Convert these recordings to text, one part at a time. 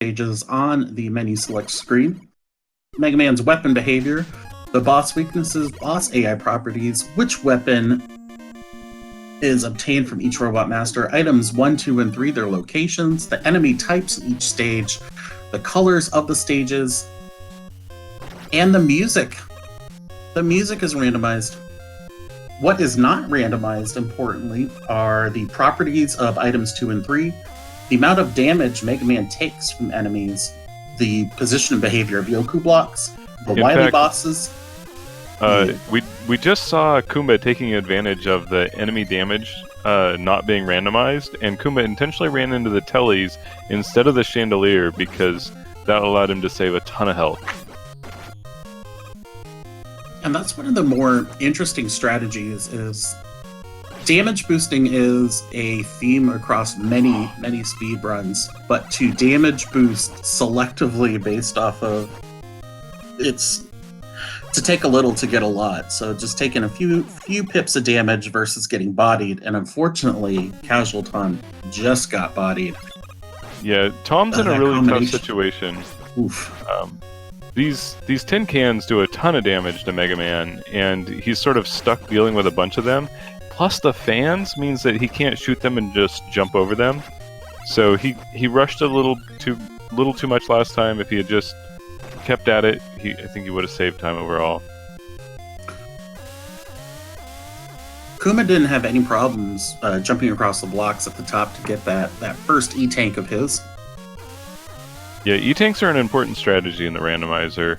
stages on the menu select screen. Mega Man's weapon behavior, the boss weaknesses, boss AI properties, which weapon is obtained from each Robot Master, items 1, 2, and 3, their locations, the enemy types in each stage, the colors of the stages, and the music. The music is randomized. What is not randomized, importantly, are the properties of items 2 and 3, the amount of damage Mega Man takes from enemies, the position and behavior of Yoku blocks, the Wily bosses. We just saw Kuumba taking advantage of the enemy damage not being randomized, and Kuumba intentionally ran into the tellies instead of the chandelier because that allowed him to save a ton of health. And that's one of the more interesting strategies, is damage boosting is a theme across many speed runs, but to damage boost selectively based off of it's to take a little to get a lot. So just taking a few pips of damage versus getting bodied, and unfortunately CasualTom just got bodied. Yeah, Tom's in a really tough situation. Oof. These tin cans do a ton of damage to Mega Man, and he's sort of stuck dealing with a bunch of them. Plus the fans means that he can't shoot them and just jump over them. So he rushed a little too much last time. If he had just kept at it, I think he would have saved time overall. Kuumba didn't have any problems jumping across the blocks at the top to get that first E-tank of his. Yeah, E-tanks are an important strategy in the randomizer.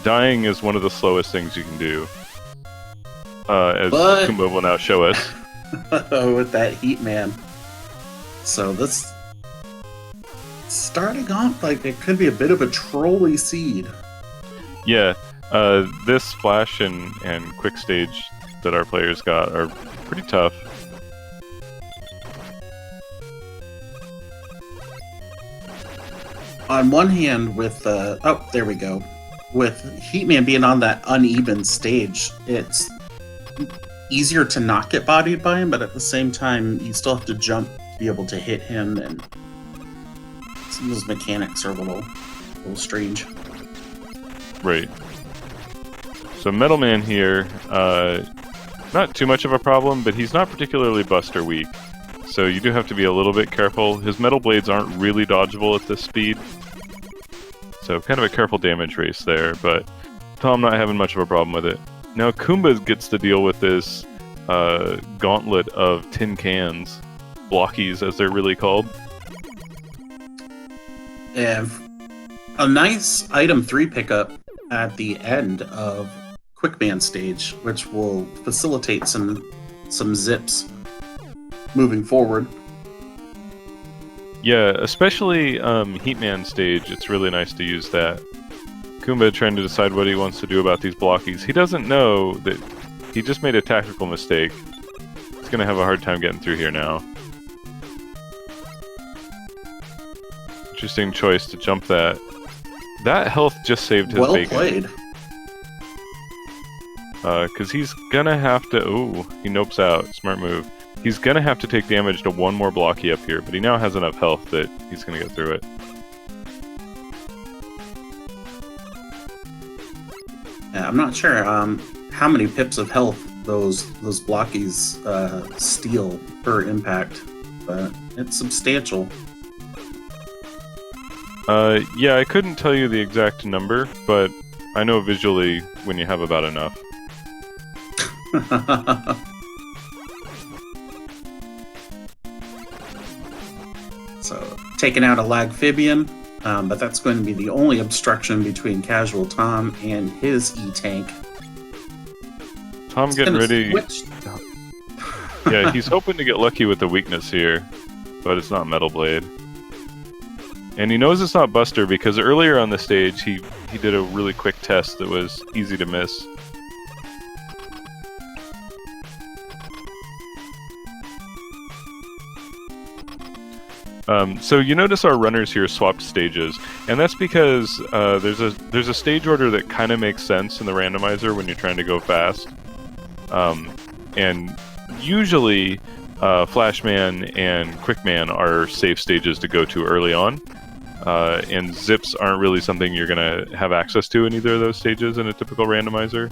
Dying is one of the slowest things you can do, as Kuumba will now show us. With that Heat Man. So this starting off like it could be a bit of a trolley seed. Yeah, this flash and quick stage that our players got are pretty tough. On one hand, with there we go. With Heatman being on that uneven stage, it's easier to not get bodied by him, but at the same time, you still have to jump to be able to hit him, and some of those mechanics are a little strange. Right. So Metal Man here, not too much of a problem, but he's not particularly buster weak. So you do have to be a little bit careful. His metal blades aren't really dodgeable at this speed. So kind of a careful damage race there, but Tom not having much of a problem with it. Now Kuumba gets to deal with this gauntlet of tin cans, blockies as they're really called. And a nice item 3 pickup at the end of Quickman stage, which will facilitate some zips moving forward. Yeah, especially Heatman stage, it's really nice to use that. Kuumba trying to decide what he wants to do about these blockies. He doesn't know that he just made a tactical mistake. He's going to have a hard time getting through here now. Interesting choice to jump that. That health just saved his bacon. Well played. Because he's gonna have to... Ooh, he nopes out. Smart move. He's gonna have to take damage to one more blocky up here, but he now has enough health that he's gonna get through it. Yeah, I'm not sure how many pips of health those blockies steal per impact, but it's substantial. Yeah, I couldn't tell you the exact number, but I know visually when you have about enough. So, taking out a Lagphibian, but that's going to be the only obstruction between CasualTom and his E-Tank. Tom getting ready. Yeah, he's hoping to get lucky with the weakness here, but it's not Metal Blade. And he knows it's not Buster because earlier on the stage he did a really quick test that was easy to miss. So you notice our runners here swapped stages, and that's because there's a stage order that kind of makes sense in the randomizer when you're trying to go fast. And usually Flashman and Quickman are safe stages to go to early on. and zips aren't really something you're going to have access to in either of those stages in a typical randomizer.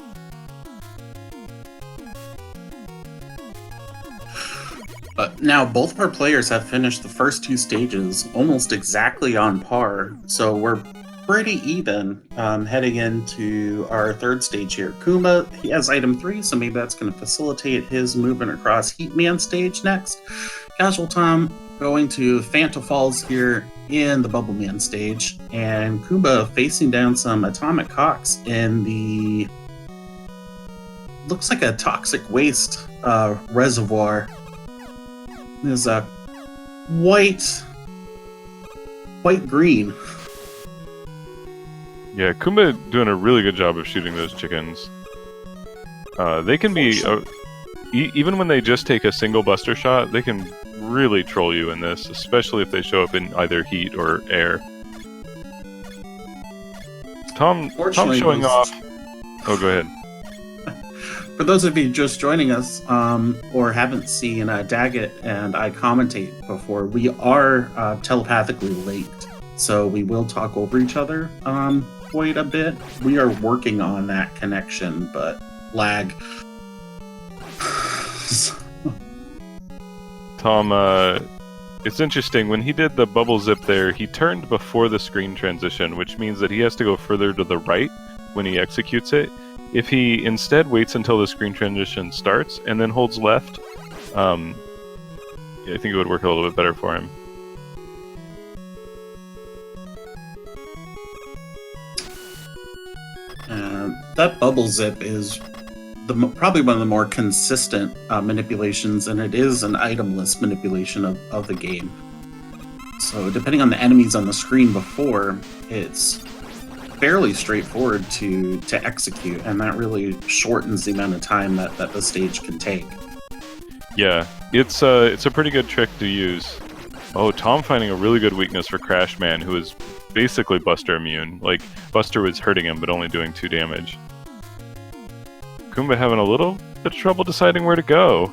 Now, both of our players have finished the first 2 stages almost exactly on par, so we're pretty even heading into our 3rd stage here. Kuumba, he has item 3, so maybe that's going to facilitate his movement across Heatman stage next. CasualTom going to Phanta Falls here in the Bubble Man stage, and Kuumba facing down some atomic cocks in the... looks like a toxic waste reservoir. There's a white-green. Yeah, Kuumba doing a really good job of shooting those chickens. They can be... even when they just take a single buster shot, they can really troll you in this, especially if they show up in either heat or air. Tom showing off... Oh, go ahead. For those of you just joining us, or haven't seen Daggett and I commentate before, we are telepathically linked, so we will talk over each other quite a bit. We are working on that connection, but lag. Tom, it's interesting, when he did the bubble zip there, he turned before the screen transition, which means that he has to go further to the right when he executes it. If he instead waits until the screen transition starts and then holds left, I think it would work a little bit better for him. That bubble zip is probably one of the more consistent manipulations, and it is an itemless manipulation of the game. So depending on the enemies on the screen before, it's fairly straightforward to execute, and that really shortens the amount of time that the stage can take. Yeah, it's a pretty good trick to use. Oh, Tom finding a really good weakness for Crashman, who is basically Buster immune. Like, Buster was hurting him, but only doing 2 damage. Kuumba having a little bit of trouble deciding where to go.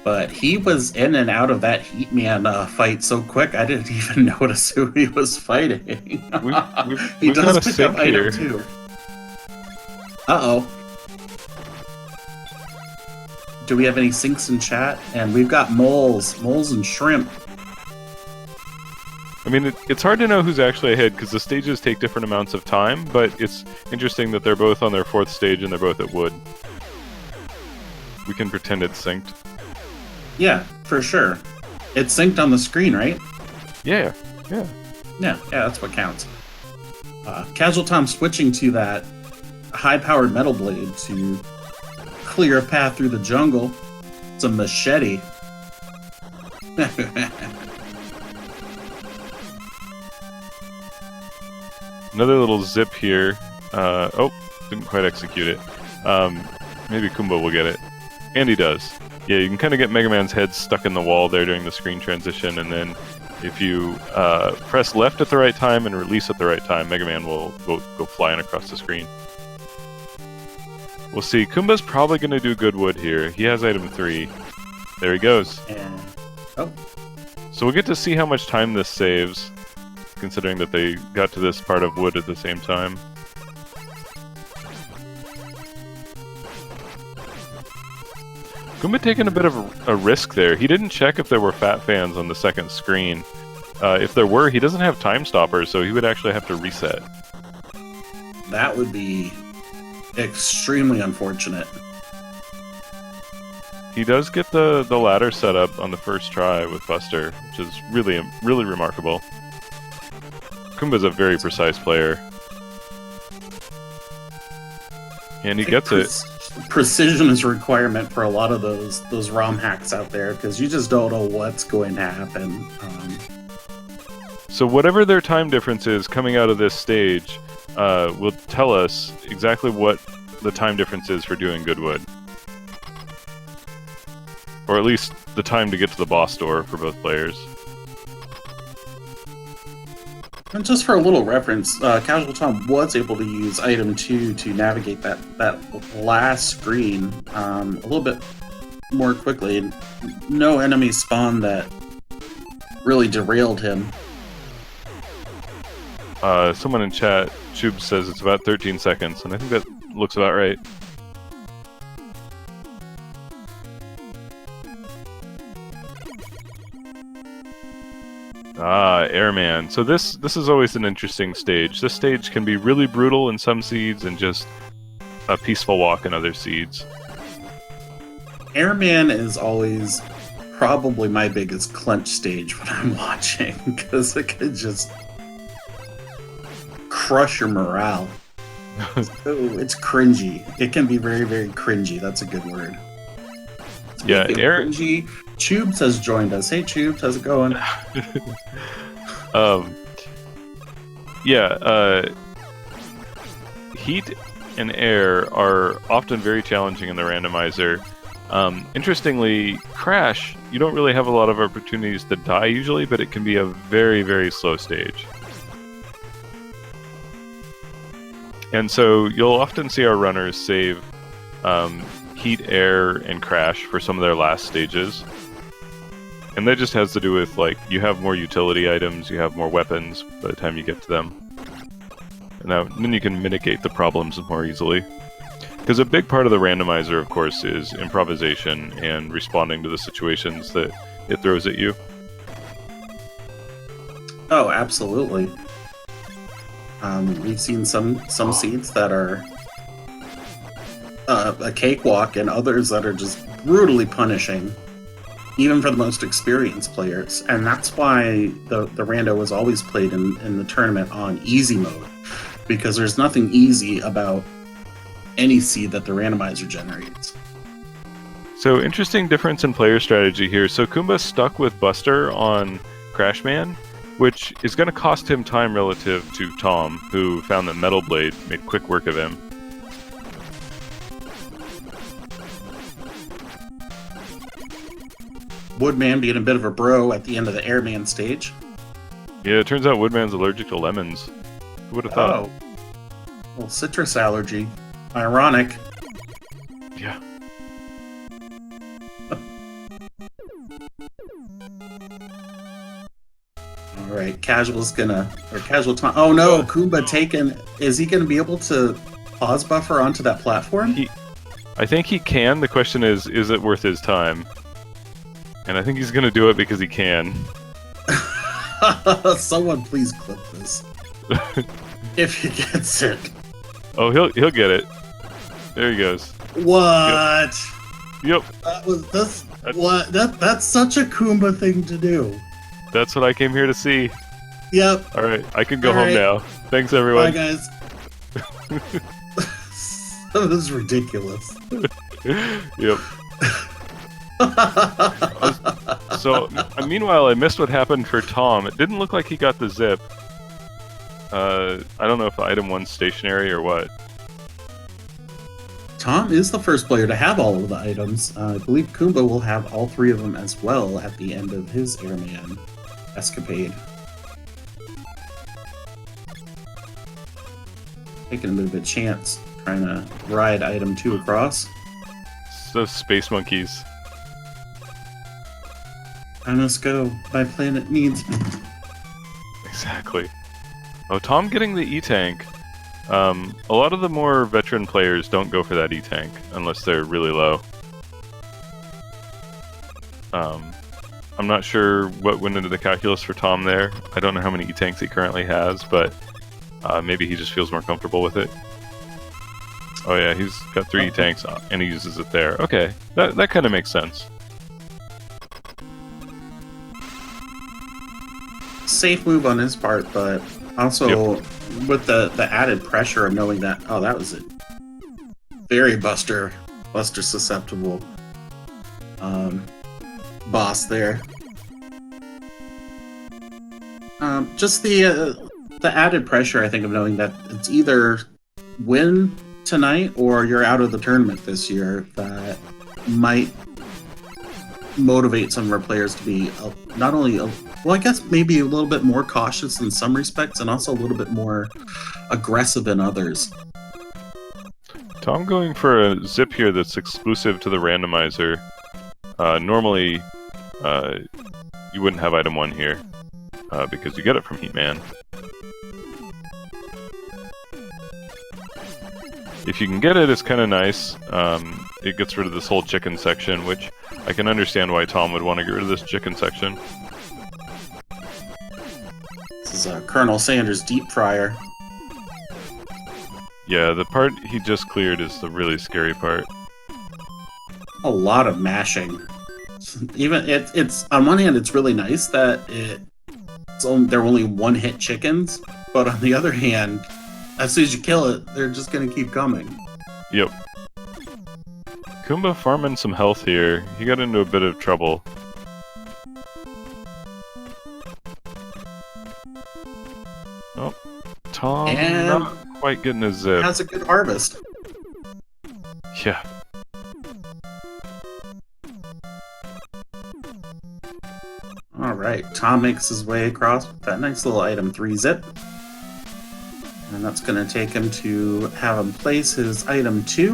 But he was in and out of that Heatman fight so quick, I didn't even notice who he was fighting. He does pick up item 2. Uh-oh. Do we have any sinks in chat? And we've got moles and shrimp. I mean, it's hard to know who's actually ahead because the stages take different amounts of time, but it's interesting that they're both on their 4th stage and they're both at wood. We can pretend it's synced. Yeah, for sure. It's synced on the screen, right? Yeah, that's what counts. CasualTom switching to that high-powered metal blade to clear a path through the jungle. It's a machete. Another little zip here. Oh, didn't quite execute it. Maybe Kuumba will get it. And he does. Yeah, you can kind of get Mega Man's head stuck in the wall there during the screen transition, and then if you press left at the right time and release at the right time, Mega Man will go flying across the screen. We'll see. Kuumba's probably going to do good wood here. He has item 3. There he goes. And... oh. So we'll get to see how much time this saves, considering that they got to this part of wood at the same time. Kuumba taking a bit of a risk there. He didn't check if there were fat fans on the second screen. If there were, he doesn't have time stoppers, so he would actually have to reset. That would be extremely unfortunate. He does get the ladder set up on the first try with Buster, which is really remarkable. Kuumba's a very precise player. And he gets it. Precision is a requirement for a lot of those ROM hacks out there, because you just don't know what's going to happen. So whatever their time difference is coming out of this stage will tell us exactly what the time difference is for doing good wood. Or at least the time to get to the boss door for both players. And just for a little reference, CasualTom was able to use item 2 to navigate that last screen a little bit more quickly. No enemies spawned that really derailed him. Someone in chat, Tube says it's about 13 seconds, and I think that looks about right. Airman. So this is always an interesting stage. This stage can be really brutal in some seeds and just a peaceful walk in other seeds. Airman is always probably my biggest clench stage when I'm watching, because it can just crush your morale. It's cringy. It can be very, very cringy. That's a good word. Yeah, cringy. Tubes has joined us. Hey, Tubes, how's it going? Heat and air are often very challenging in the randomizer. Interestingly, Crash, you don't really have a lot of opportunities to die usually, but it can be a very, very slow stage. And so you'll often see our runners save Heat, Air, and Crash for some of their last stages. And that just has to do with, like, you have more utility items, you have more weapons by the time you get to them. And then you can mitigate the problems more easily. Because a big part of the randomizer, of course, is improvisation and responding to the situations that it throws at you. Oh, absolutely. We've seen some seeds that are a cakewalk, and others that are just brutally punishing, even for the most experienced players. And that's why the rando was always played in the tournament on easy mode, because there's nothing easy about any seed that the randomizer generates. So, interesting difference in player strategy here. So Kuumba stuck with Buster on Crashman, which is going to cost him time relative to Tom, who found that Metal Blade made quick work of him. Woodman being a bit of a bro at the end of the Airman stage. Yeah, it turns out Woodman's allergic to lemons. Who would have thought? Oh. Well, citrus allergy. Ironic. Yeah. Alright, CasualTom. Oh no, Kuumba taken. Is he gonna be able to pause buffer onto that platform? I think he can. The question is it worth his time? And I think he's gonna do it because he can. Someone please clip this. If he gets it. Oh, he'll get it. There he goes. What? Yep. That's such a Kuumba thing to do. That's what I came here to see. Yep. Alright, I can go home now. Thanks, everyone. Bye, guys. That was ridiculous. Yep. So, meanwhile, I missed what happened for Tom. It didn't look like he got the zip. I don't know if item 1's stationary or what. Tom is the first player to have all of the items. I believe Kuumba will have all 3 of them as well at the end of his Airman escapade. Taking a bit of a chance, trying to ride item 2 across. Those space monkeys. I must go. My planet needs me. Exactly. Oh, Tom getting the E-Tank. A lot of the more veteran players don't go for that E-Tank unless they're really low. I'm not sure what went into the calculus for Tom there. I don't know how many E-Tanks he currently has, but maybe he just feels more comfortable with it. Oh yeah, he's got 3 E-Tanks and he uses it there. Okay, that kind of makes sense. Safe move on his part, but also with the added pressure of knowing that, oh, that was it. Very Buster susceptible boss there. Just the added pressure, I think, of knowing that it's either win tonight or you're out of the tournament this year, that might motivate some of our players to be not only well, I guess maybe a little bit more cautious in some respects, and also a little bit more aggressive in others. Tom going for a zip here that's exclusive to the randomizer. Normally, you wouldn't have item 1 here, because you get it from Heatman. If you can get it, it's kind of nice. It gets rid of this whole chicken section, which I can understand why Tom would want to get rid of this chicken section. This is Colonel Sanders' deep fryer. Yeah, the part he just cleared is the really scary part. A lot of mashing. Even it's on one hand, it's really nice that they're only one-hit chickens, but on the other hand, as soon as you kill it, they're just gonna keep coming. Yep. Kuumba farming some health here. He got into a bit of trouble. Oh, Tom not quite getting his zip. Has a good harvest. Yeah. Alright, Tom makes his way across with that nice little item 3 zip. And that's going to take him to have him place his item 2.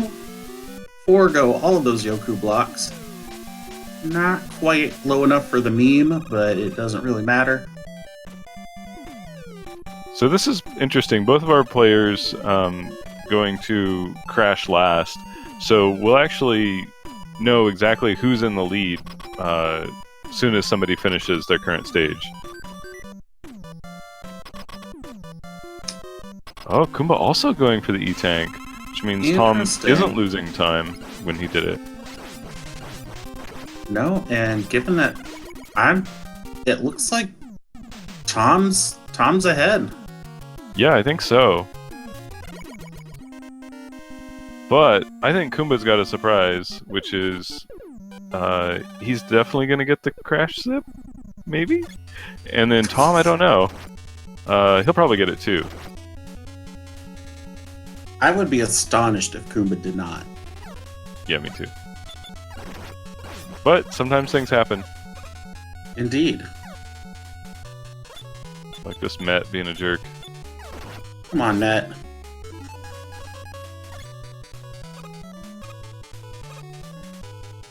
Forego all of those Yoku blocks. Not quite low enough for the meme, but it doesn't really matter. So this is interesting. Both of our players going to crash last. So we'll actually know exactly who's in the lead as soon as somebody finishes their current stage. Oh, Kuumba also going for the E-Tank, which means Tom isn't losing time when he did it. No, and given that it looks like Tom's ahead. Yeah, I think so. But I think Kuumba's got a surprise, which is he's definitely going to get the crash zip, maybe? And then Tom, I don't know. He'll probably get it too. I would be astonished if Kuumba did not. Yeah, me too. But sometimes things happen. Indeed. Like this Met being a jerk. Come on, Matt.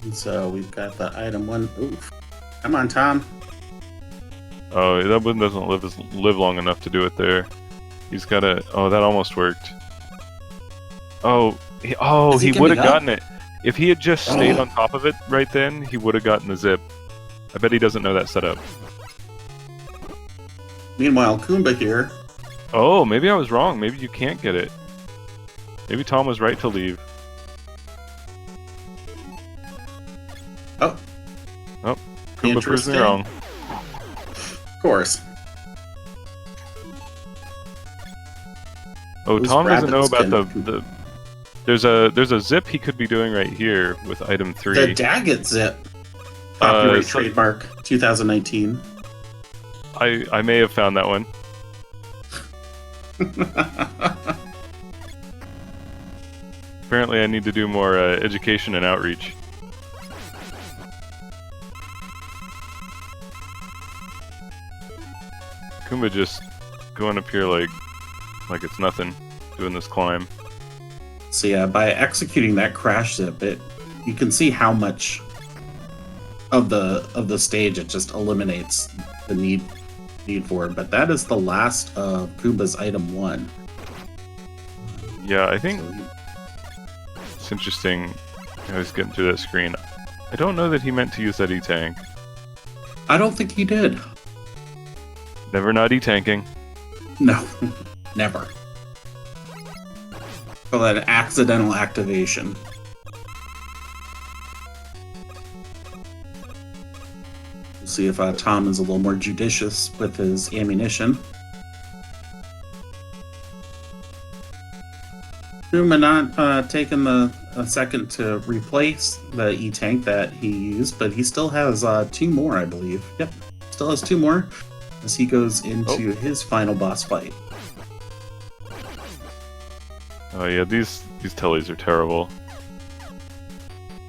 And so we've got the item 1. Oof. Come on, Tom. Oh, that one doesn't live long enough to do it there. He's got to... Oh, that almost worked. Oh, he would have gotten it. If he had just stayed on top of it right then, he would have gotten the zip. I bet he doesn't know that setup. Meanwhile, Kuumba here. Oh, maybe I was wrong. Maybe you can't get it. Maybe Tom was right to leave. Oh. Oh, Kuumba proves me wrong. Of course. Oh, Tom doesn't know about the there's a zip he could be doing right here with item 3. The Daggett zip. Copyright trademark 2019. I may have found that one. Apparently I need to do more education and outreach. Kuumba just going up here like it's nothing, doing this climb. So yeah, by executing that crash zip, you can see how much of the stage it just eliminates the need for it. But that is the last of Kuumba's item 1. Yeah, I think it's interesting. I was getting through that screen. I don't know that he meant to use that E-Tank. I don't think he did. Never not E-Tanking. No, never. Call that an accidental activation. We'll see if Tom is a little more judicious with his ammunition. Kuumba not taking a second to replace the E-Tank that he used, but he still has 2 more, I believe. Yep, still has 2 more as he goes into his final boss fight. Oh yeah, these tellies are terrible.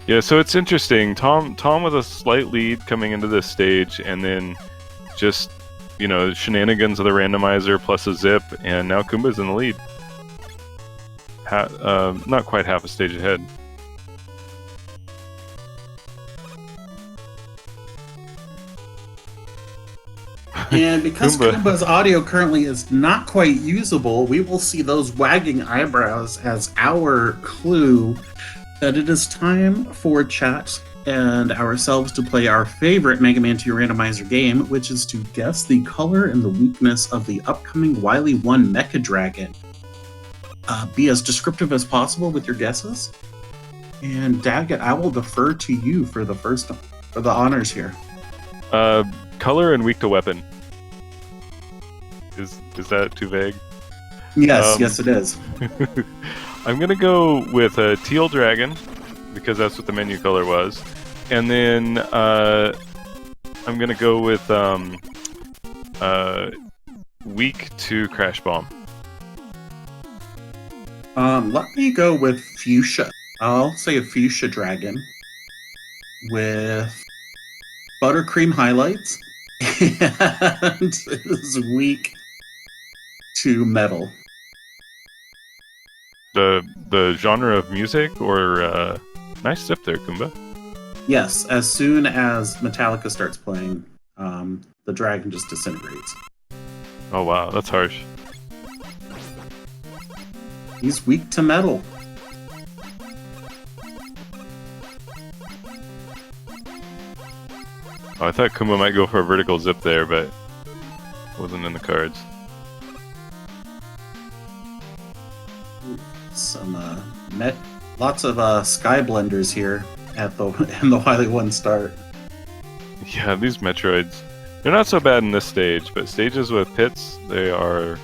Yeah, so it's interesting. Tom with a slight lead coming into this stage, and then just, you know, shenanigans of the randomizer plus a zip, and now Kuumba's in the lead. Not quite half a stage ahead. And because Kuumba. Kuumba's audio currently is not quite usable, we will see those wagging eyebrows as our clue that it is time for chat and ourselves to play our favorite Mega Man 2 randomizer game, which is to guess the color and the weakness of the upcoming Wily 1 Mecha Dragon. Be as descriptive as possible with your guesses. And Daggett, I will defer to you for the honors here. Color and weak to weapon. Is that too vague? Yes, yes it is. I'm gonna go with a teal dragon because that's what the menu color was, and then I'm gonna go with weak to crash bomb. Let me go with fuchsia. I'll say a fuchsia dragon with buttercream highlights and is weak to metal. The genre of music, or nice tip there, Kuumba. Yes, as soon as Metallica starts playing, the dragon just disintegrates. Oh wow, that's harsh. He's weak to metal. Oh, I thought Kuumba might go for a vertical zip there, but wasn't in the cards. Some lots of sky blenders here at in the Wily 1 start. Yeah, these Metroids, they're not so bad in this stage, but stages with pits, they are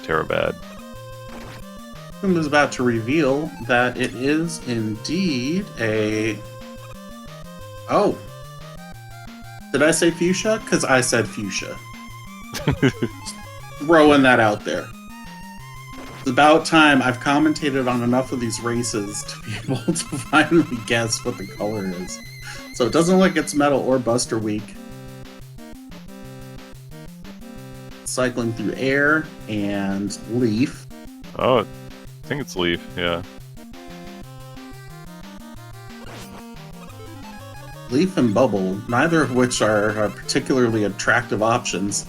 terror-bad. Kuumba's about to reveal that it is indeed a... Oh! Did I say fuchsia? Because I said fuchsia. Throwing that out there. It's about time. I've commentated on enough of these races to be able to finally guess what the color is. So it doesn't look like it's metal or Buster Weak. Cycling through air and leaf. Oh, I think it's leaf, yeah. Leaf and bubble, neither of which are particularly attractive options.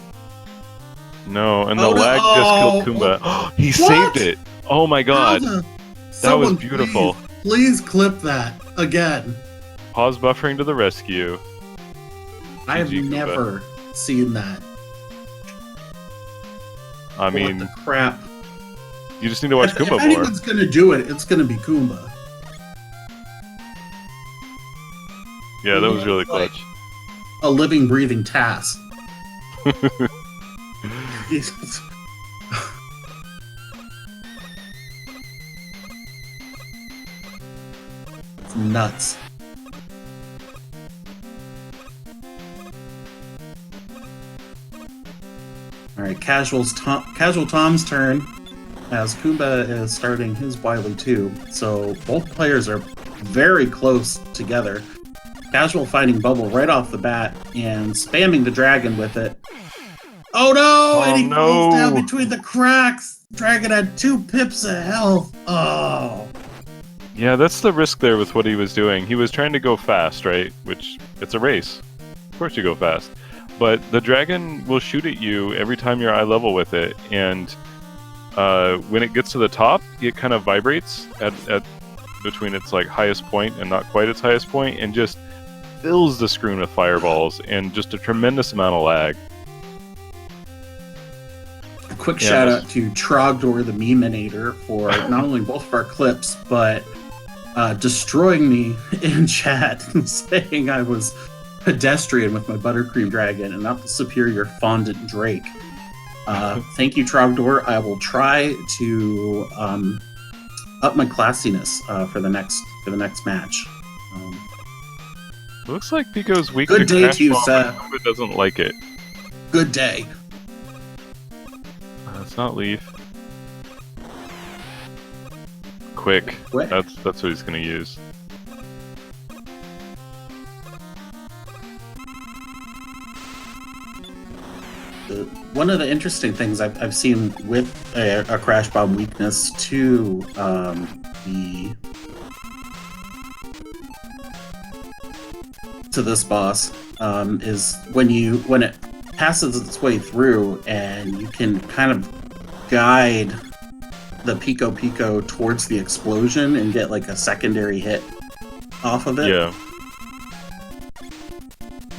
No, and the lag just killed Kuumba. He saved it! Oh my god! That was beautiful. Please clip that again. Pause buffering to the rescue. I have GG, never seen that. I mean, what the crap? You just need to watch Kuumba more. If anyone's gonna do it, it's gonna be Kuumba. Yeah, that was really clutch. Like a living, breathing task. It's nuts. Alright, Casual Tom's turn as Kuumba is starting his Wily 2. So both players are very close together. Casual finding Bubble right off the bat and spamming the dragon with it. Oh no! And he falls down between the cracks! Dragon had 2 pips of health. Oh. Yeah, that's the risk there with what he was doing. He was trying to go fast, right? Which, it's a race. Of course you go fast. But the dragon will shoot at you every time you're eye level with it, and when it gets to the top, it kind of vibrates at between its like highest point and not quite its highest point, and just fills the screen with fireballs and just a tremendous amount of lag. A quick shout out to Trogdor the Meminator for not only both of our clips, but destroying me in chat and saying I was pedestrian with my buttercream dragon and not the superior fondant Drake. Thank you, Trogdor. I will try to up my classiness for the next match. Looks like Pico's weak Good to day crash to you, bomb, sir. but doesn't like it. Good day. It's not leaf. Quick. That's what he's gonna use. One of the interesting things I've seen with a crash bomb weakness to this boss is when it passes its way through, and you can kind of guide the Pico towards the explosion and get like a secondary hit off of it. Yeah.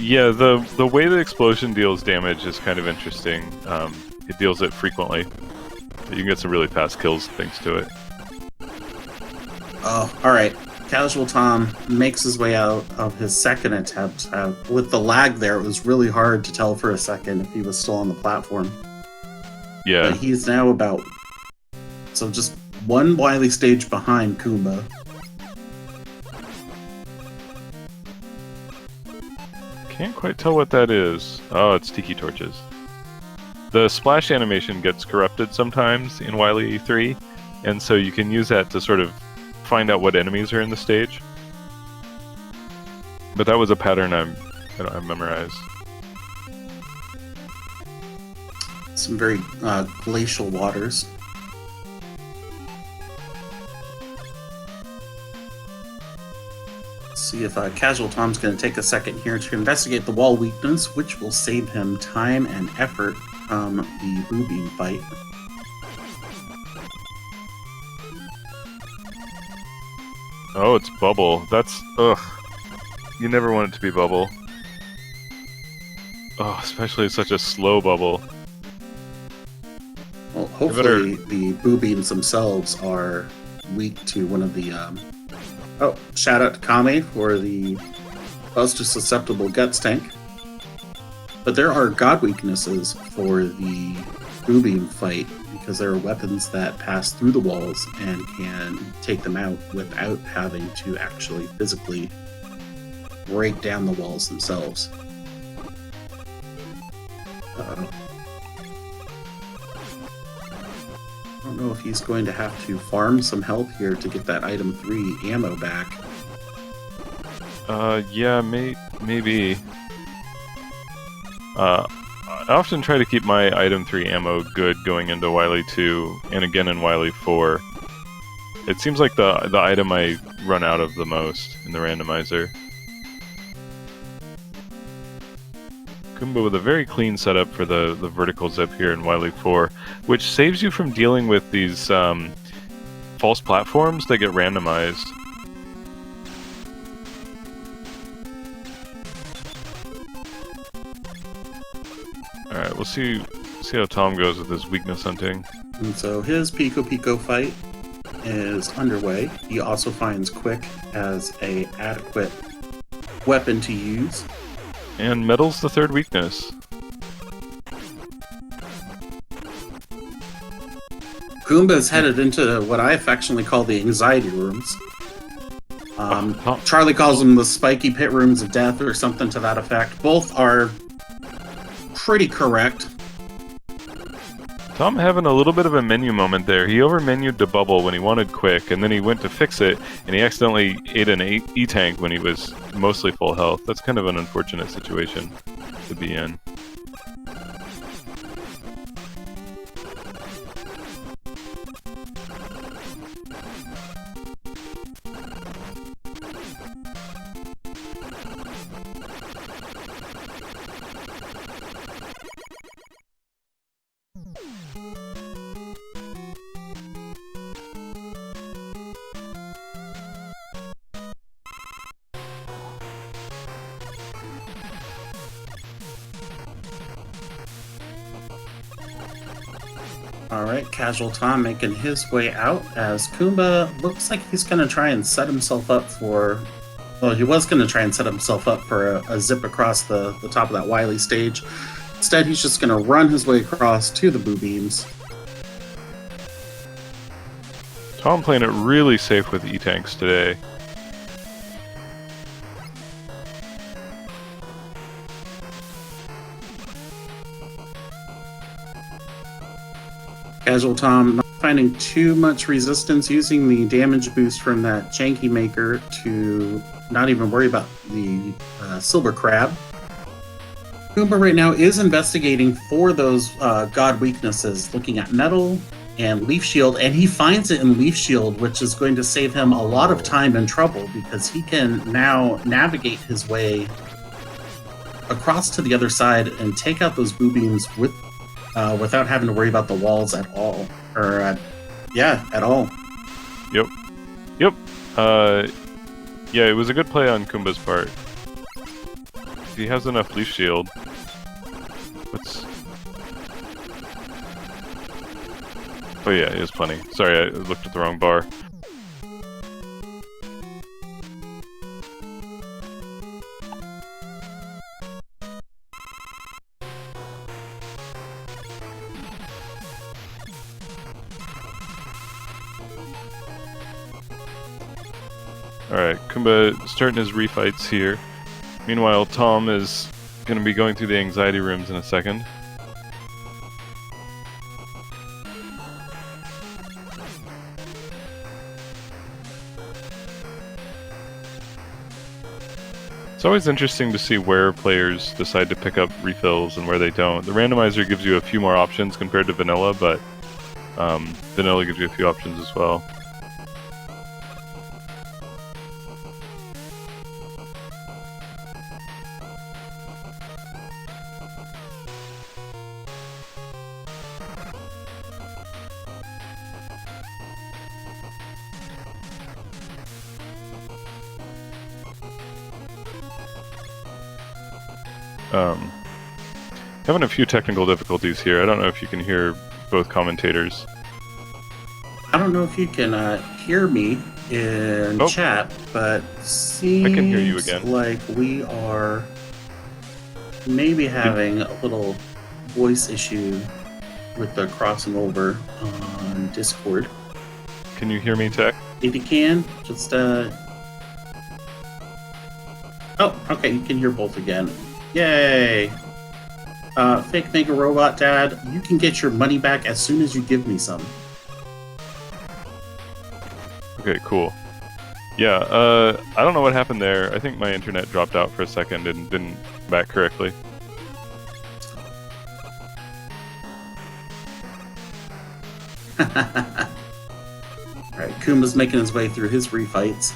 Yeah, the way the explosion deals damage is kind of interesting. It deals it frequently. You can get some really fast kills thanks to it. Oh, alright. CasualTom makes his way out of his second attempt. With the lag there, it was really hard to tell for a second if he was still on the platform. Yeah. But he's now about... So just one Wily stage behind Kuumba. Can't quite tell what that is. Oh, it's tiki torches. The splash animation gets corrupted sometimes in Wily 3, and so you can use that to sort of find out what enemies are in the stage. But that was a pattern I memorized. Some very glacial waters. Let's see if CasualTom's going to take a second here to investigate the wall weakness, which will save him time and effort from the blue beam fight. Oh, it's bubble. That's... ugh. You never want it to be bubble. Oh, especially such a slow bubble. Well, hopefully the boo beams themselves are weak to one of the... Oh, shout out to Kame for the buster susceptible guts tank. But there are god weaknesses for the boo beam fight, because there are weapons that pass through the walls and can take them out without having to actually physically break down the walls themselves. Uh-oh. I don't know if he's going to have to farm some health here to get that item 3 ammo back. Yeah, maybe. I often try to keep my item 3 ammo good going into Wily 2, and again in Wily 4. It seems like the item I run out of the most in the randomizer. Kuumba with a very clean setup for the vertical zip here in Wily 4, which saves you from dealing with these false platforms that get randomized. Alright, we'll see how Tom goes with his weakness hunting. And so his Pico fight is underway. He also finds Quick as an adequate weapon to use. And Metal's the third weakness. Kuumba's headed into what I affectionately call the anxiety rooms. Charlie calls them the spiky pit rooms of death or something to that effect. Both are pretty correct. Tom having a little bit of a menu moment there. He over-menued to bubble when he wanted Quick, and then he went to fix it, and he accidentally ate an E-tank when he was mostly full health. That's kind of an unfortunate situation to be in. Alright, CasualTom making his way out as Kuumba looks like he's going to try and set himself up for... Well, he was going to try and set himself up for a zip across the top of that Wily stage. Instead, he's just going to run his way across to the boo beams. Tom playing it really safe with E-tanks today. CasualTom not finding too much resistance, using the damage boost from that Janky Maker to not even worry about the Silver Crab. Kuumba right now is investigating for those god weaknesses, looking at Metal and Leaf Shield, and he finds it in Leaf Shield, which is going to save him a lot of time and trouble because he can now navigate his way across to the other side and take out those boo beams without having to worry about the walls at all. At all. Yep. Yeah, it was a good play on Kuumba's part. He has enough leaf shield. Oh yeah, it is plenty. Sorry, I looked at the wrong bar. Alright, Kuumba starting his refights here. Meanwhile, Tom is going to be going through the anxiety rooms in a second. It's always interesting to see where players decide to pick up refills and where they don't. The randomizer gives you a few more options compared to vanilla, but vanilla gives you a few options as well. Having a few technical difficulties here. I don't know if you can hear both commentators. I don't know if you can hear me in chat, but seems I can hear you again. Like we are maybe having a little voice issue with the crossing over on Discord. Can you hear me, Tech? If you can, just Oh, okay, you can hear both again. Yay! Fake Mega Robot Dad, you can get your money back as soon as you give me some. Okay, cool. Yeah, I don't know what happened there. I think my internet dropped out for a second and didn't come back correctly. Alright, Kuumba's making his way through his refights.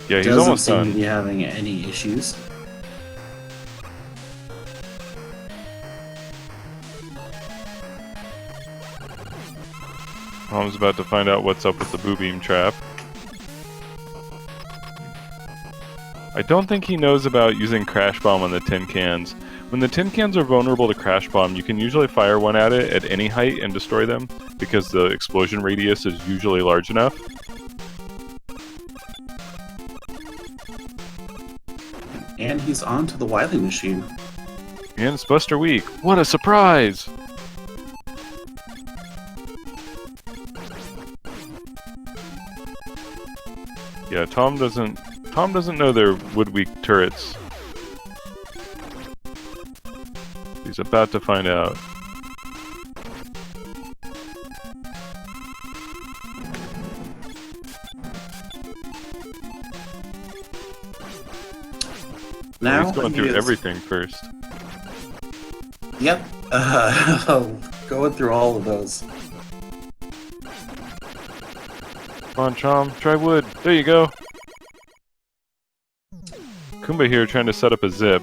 Yeah, he's almost done. Doesn't seem to be having any issues. Mom's about to find out what's up with the boo beam trap. I don't think he knows about using Crash Bomb on the tin cans. When the tin cans are vulnerable to Crash Bomb, you can usually fire one at it at any height and destroy them, because the explosion radius is usually large enough. And he's on to the Wily machine. And it's Buster Week. What a surprise! Yeah, Tom doesn't know they're Woodweek turrets. He's about to find out. Now he's going through everything first. Yep. Going through all of those. Come on, Chom, try wood. There you go. Kuumba here trying to set up a zip.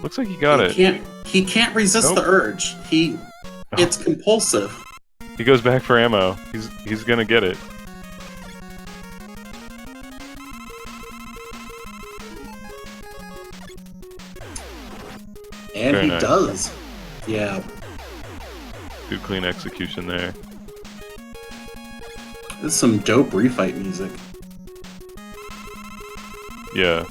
Looks like he got it. He can't resist the urge. It's compulsive. He goes back for ammo. He's gonna get it. And Very he nice. does. Yeah. Good clean execution there. This is some dope refight music. Yeah.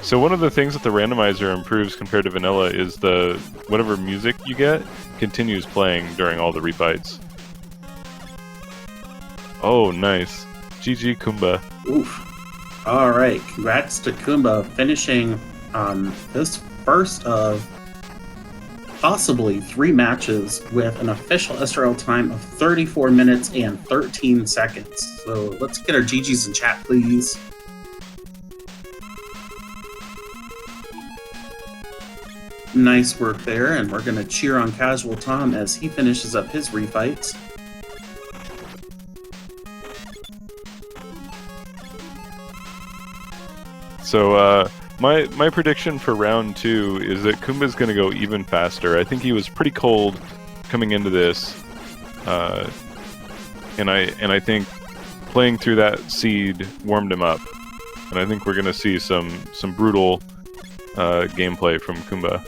So one of the things that the randomizer improves compared to vanilla is the whatever music you get continues playing during all the refights. Oh, nice. GG Kuumba. Oof. Alright, congrats to Kuumba finishing this first of possibly 3 matches with an official SRL time of 34 minutes and 13 seconds. So let's get our GGs in chat, please. Nice work there, and we're going to cheer on CasualTom as he finishes up his refights. So So my prediction for round 2 is that Kuumba's going to go even faster. I think he was pretty cold coming into this, and I think playing through that seed warmed him up, and I think we're going to see some brutal gameplay from Kuumba.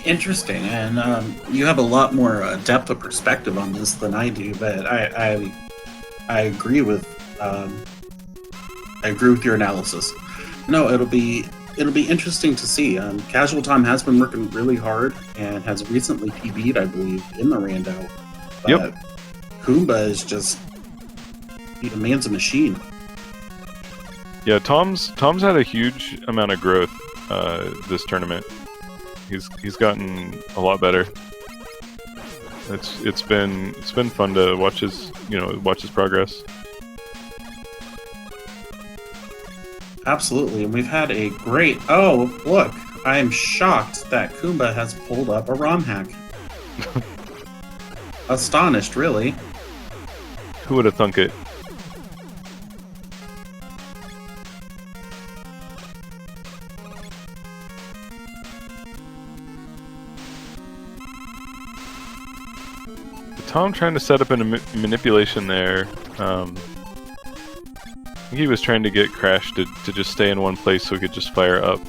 Interesting, and you have a lot more depth of perspective on this than I do, but I agree with your analysis. No, it'll be interesting to see. CasualTom has been working really hard and has recently PB'd, I believe, in the rando. But Yep. Kuumba is just the man's a machine. Yeah, Tom's had a huge amount of growth this tournament. He's gotten a lot better. It's been fun to watch his progress. Absolutely, and we've had a great. Oh, look! I am shocked that Kuumba has pulled up a ROM hack. Astonished, really. Who would have thunk it? Tom trying to set up a manipulation there. I think he was trying to get Crash to just stay in one place so he could just fire up.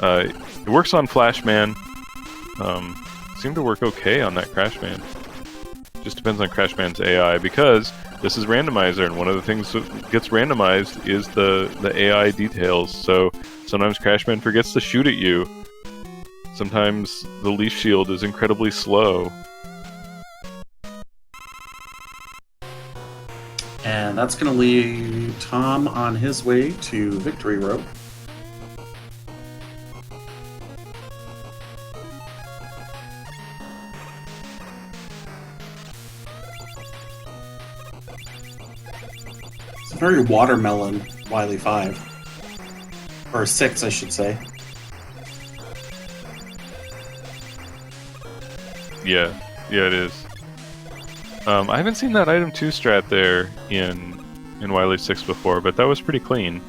It works on Flashman. Seemed to work okay on that Crashman. Just depends on Crashman's AI, because this is Randomizer, and one of the things that gets randomized is the AI details. So sometimes Crashman forgets to shoot at you. Sometimes the leaf shield is incredibly slow. And that's going to lead Tom on his way to Victory Road. It's a very watermelon Wily 5. Or 6, I should say. Yeah, it is. I haven't seen that item 2 strat there in Wily 6 before, but that was pretty clean.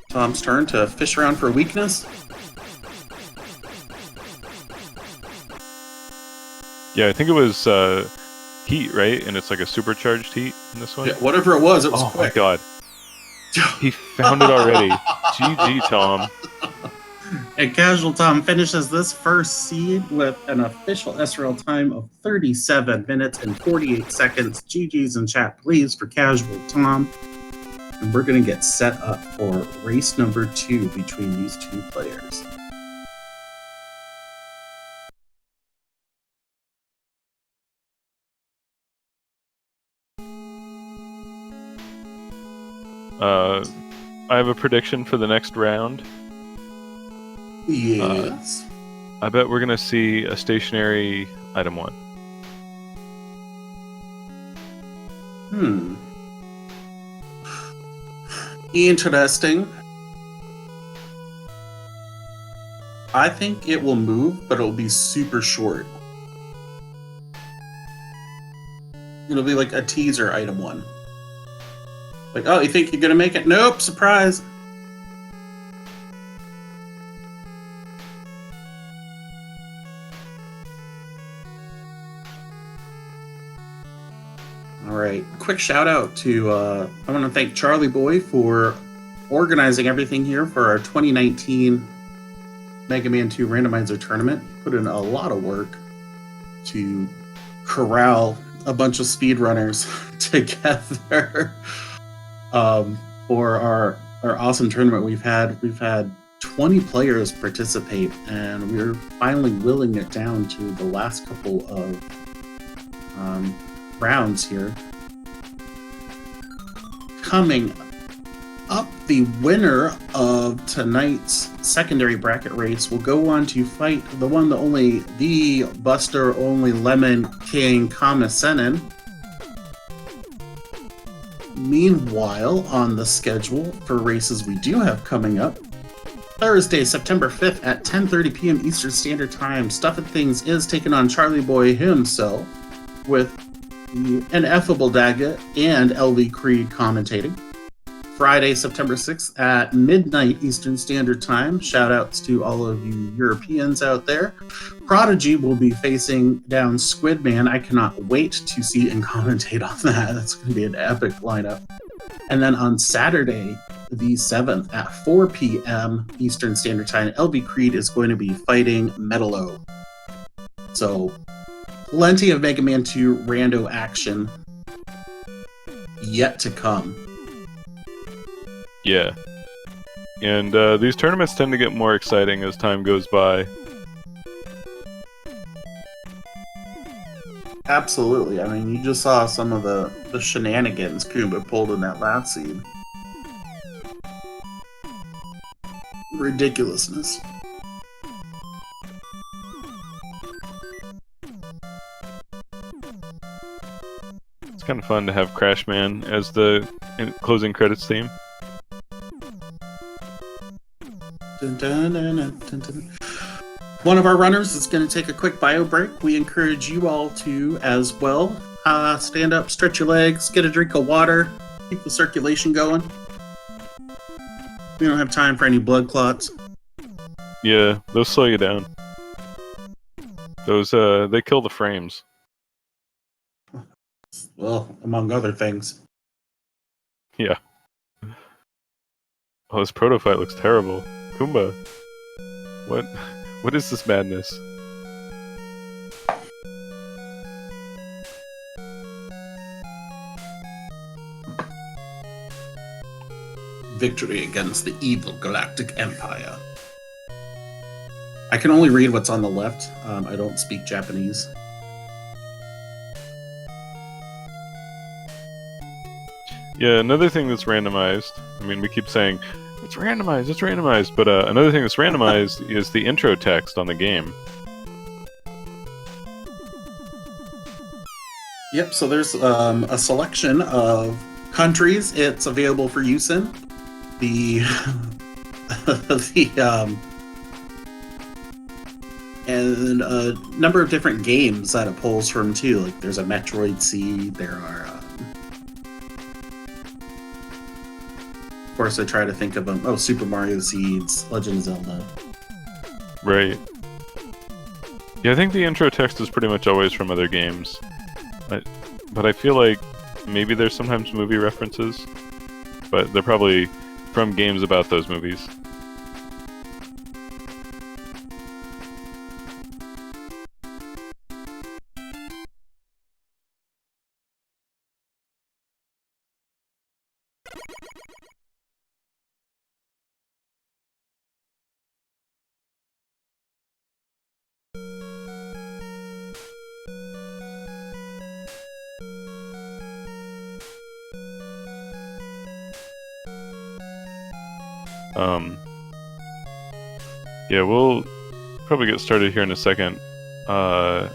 Tom's turn to fish around for weakness. Yeah, I think it was heat, right? And it's like a supercharged heat in this one? Yeah, whatever it was oh quick. My god. He found it already. GG, Tom. And CasualTom finishes this first seed with an official SRL time of 37 minutes and 48 seconds. GG's in chat, please, for CasualTom. And we're going to get set up for race number 2 between these two players. I have a prediction for the next round. Yes. I bet we're gonna see a stationary item 1. Interesting. I think it will move, but it'll be super short. It'll be like a teaser item 1. Like, oh, you think you're gonna make it? Nope, surprise. All right, quick shout out to, I want to thank Charlie Boy for organizing everything here for our 2019 Mega Man 2 Randomizer tournament. Put in a lot of work to corral a bunch of speedrunners together. For our awesome tournament we've had 20 players participate, and we're finally whittling it down to the last couple of rounds here. Coming up, the winner of tonight's secondary bracket race will go on to fight the one, the only, the Buster only Lemon King Kamisenin. Meanwhile, on the schedule for races we do have coming up, Thursday, September 5th at 10:30 p.m. Eastern Standard Time, Stuffin' Things is taking on Charlie Boy himself with the ineffable Daggett and LV Creed commentating. Friday, September 6th at midnight Eastern Standard Time. Shout outs to all of you Europeans out there. Prodigy will be facing down Squidman. I cannot wait to see and commentate on that. That's going to be an epic lineup. And then on Saturday, the 7th at 4 p.m. Eastern Standard Time, LV Creed is going to be fighting Metalo. So, plenty of Mega Man 2 rando action yet to come. Yeah. And these tournaments tend to get more exciting as time goes by. Absolutely. I mean, you just saw some of the shenanigans Kuumba pulled in that last seed. Ridiculousness. It's kind of fun to have Crashman as the closing credits theme. Dun, dun, dun, dun, dun, dun. One of our runners is going to take a quick bio break. We encourage you all to as well. Stand up, stretch your legs, get a drink of water, keep the circulation going. We don't have time for any blood clots. Yeah, those slow you down. Those, they kill the frames. Well, among other things. Yeah. Oh, this protofight looks terrible. Kuumba. What is this madness? Victory against the evil Galactic Empire. I can only read what's on the left. I don't speak Japanese. Yeah, another thing that's randomized. I mean, we keep saying, it's randomized, but another thing that's randomized is the intro text on the game. Yep, so there's a selection of countries it's available for use in. And a number of different games that it pulls from too. Like there's a Metroid seed, there are of course I try to think of them. Oh, Super Mario seeds, Legend of Zelda. Right. Yeah, I think the intro text is pretty much always from other games. But I feel like maybe there's sometimes movie references, but they're probably from games about those movies. Yeah, we'll probably get started here in a second. I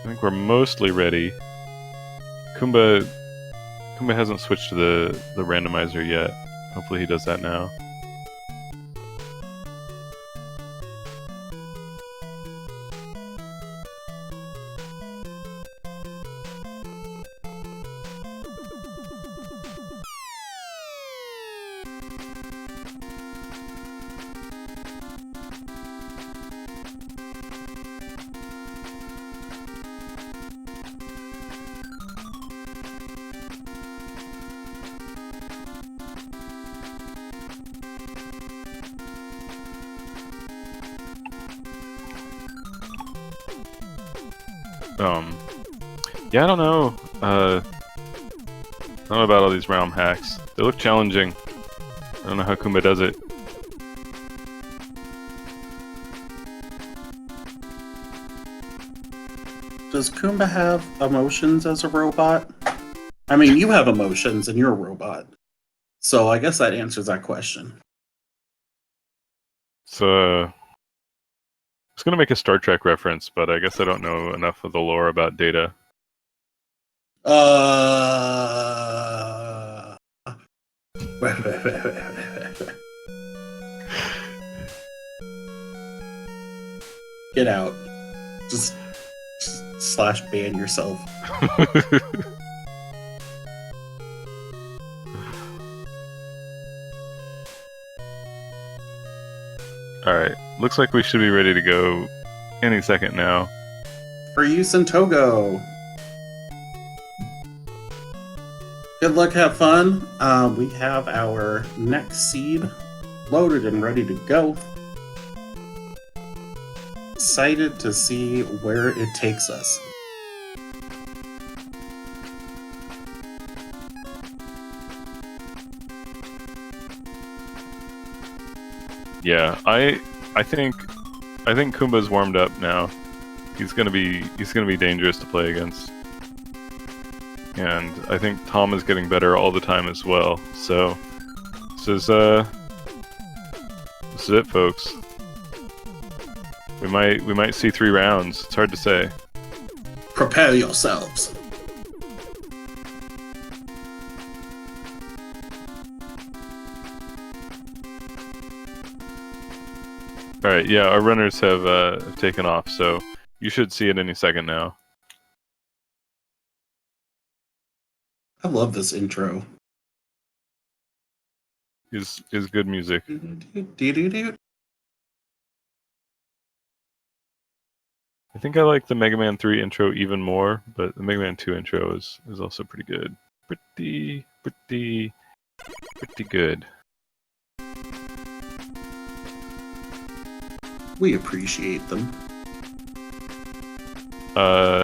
think we're mostly ready. Kuumba hasn't switched to the randomizer yet. Hopefully he does that now. Yeah, I don't know. I don't know about all these realm hacks. They look challenging. I don't know how Kuumba does it. Does Kuumba have emotions as a robot? I mean, you have emotions and you're a robot. So I guess that answers that question. So, I was gonna make a Star Trek reference, but I guess I don't know enough of the lore about Data. Get out. Just slash ban yourself. Alright, looks like we should be ready to go any second now. For use in Togo. Good luck, have fun. We have our next seed loaded and ready to go. Excited to see where it takes us. Yeah, I think Kuumba's warmed up now. He's gonna be dangerous to play against. And I think Tom is getting better all the time as well. So this is it, folks. We might see 3 rounds. It's hard to say. Prepare yourselves. Alright, yeah, our runners have taken off, so you should see it any second now. I love this intro. Is good music. I think I like the Mega Man 3 intro even more, but the Mega Man 2 intro is also pretty good. Pretty good. We appreciate them.